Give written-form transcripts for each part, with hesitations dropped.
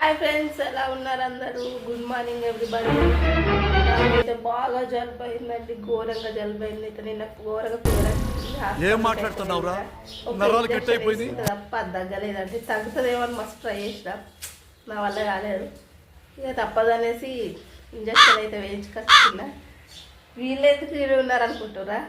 Hi friends, ఎలా ఉన్నారు అందరూ? Good morning everybody. నాకైతే బాగా జలుబు అయిందండి, ఘోరంగా జలుబు అయింది. అయితే నిన్న ఘోరంగా ఫీవర్ ఏం మాట్లాడుతున్నావురా? నరాలు కట్ అయిపోయింది తప్ప తగ్గలేదండి. తగ్గుతుందేమో మస్తు ట్రై చేసిన, నా వల్ల కాలేదు. ఇక తప్పదనేసి ఇంజక్షన్ అయితే వేయించుకొచ్చిన. వీళ్ళు ఎందుకు ఉన్నారు అనుకుంటురా?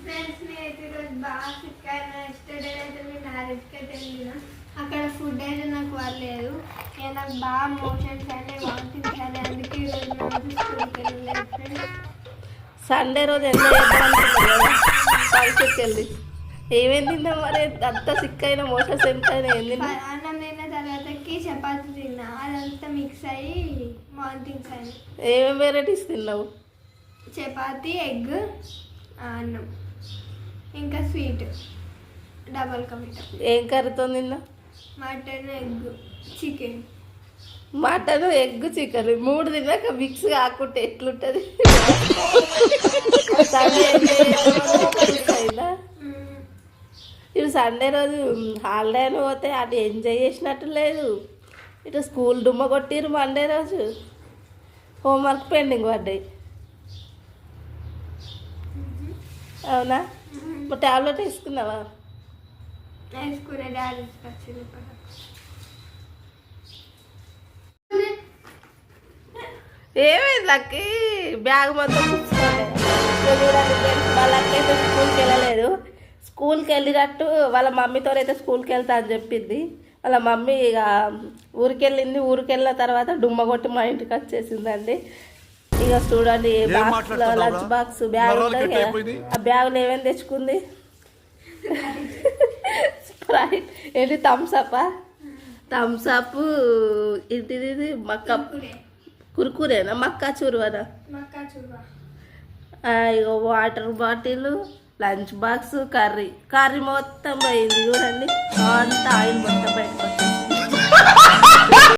ఫ్రెండ్స్, నేనైతే ఈరోజు బాగా సిక్ అయినా. ఎస్టర్డే అయితే నేను మ్యారేజ్కి అయితే వెళ్ళిన. అక్కడ ఫుడ్ అయితే నాకు వాళ్ళలేదు. నేను నాకు బాగా మోషన్స్ అయినాయి, వామిటింగ్స్ అయినాయి. అందుకే ఈరోజు మేము స్కూల్కి వెళ్ళలేదు ఫ్రెండ్స్. సండే రోజు ఎంజాయ్ చేద్దాం అనుకుంటున్నా కాలేజ్కి వెళ్ళి. ఏమేమి తిన్నా మరి? అంత సిక్ అయినా మోషన్స్ ఎంత అయినా ఏం తిన్నా? అన్నం తిన్న తర్వాతకి చపాతీ తిన్నా, అదంతా మిక్స్ అయ్యి వామిటింగ్స్ అయినాయి. ఏమేమి వెరైటీస్ తిన్నావు? చపాతీ, ఎగ్, అన్నం, ఇంకా స్వీట్, డబల్ కమిటా. ఏం కర్రీతో తిన్నా? Mutton, egg, chicken. Mutton, egg, chicken మూడు తిన్నాక మిక్స్ కాకుంటే ఎట్లుంటది? అయిందా? ఇటు సండే రోజు హాలిడే అని పోతే అటు ఎంజాయ్ చేసినట్టు లేదు. ఇటు స్కూల్ డుమ్మ కొట్టిరు. మండే రోజు హోంవర్క్ పెండింగ్ పడ్డాయి. అవునా? మరి టాబ్లెట్ వేసుకున్నావా? వేసుకునే డాడీ వచ్చింది. ఏమైంది లక్కి? బ్యాగ్ మొత్తం చూసుకోండి. వాళ్ళకైతే స్కూల్కి వెళ్ళలేదు. స్కూల్కి వెళ్ళినట్టు వాళ్ళ మమ్మీతో అయితే స్కూల్కి వెళ్తా అని చెప్పింది. వాళ్ళ మమ్మీ ఇక ఊరికి వెళ్ళింది. ఊరికి వెళ్ళిన తర్వాత డుమ్మ కొట్టి మా ఇంటికి వచ్చేసిందండి. ఇక చూడండి, బాక్స్లో లంచ్ బాక్స్ బ్యాగ్ ఉంటుంది కదా, ఆ బ్యాగులో ఏమేమి తెచ్చుకుంది? స్ప్రైట్ ఏంటి, థమ్స్అప్. థమ్స్అప్ ఇంటిది మక్క కురుకురేనా, మక్కా చూరువనా? ఇక water bottle, lunch box, curry మొత్తం పోయింది చూడండి. అంతా ఆయిల్ మొత్తం బయటకు వచ్చింది.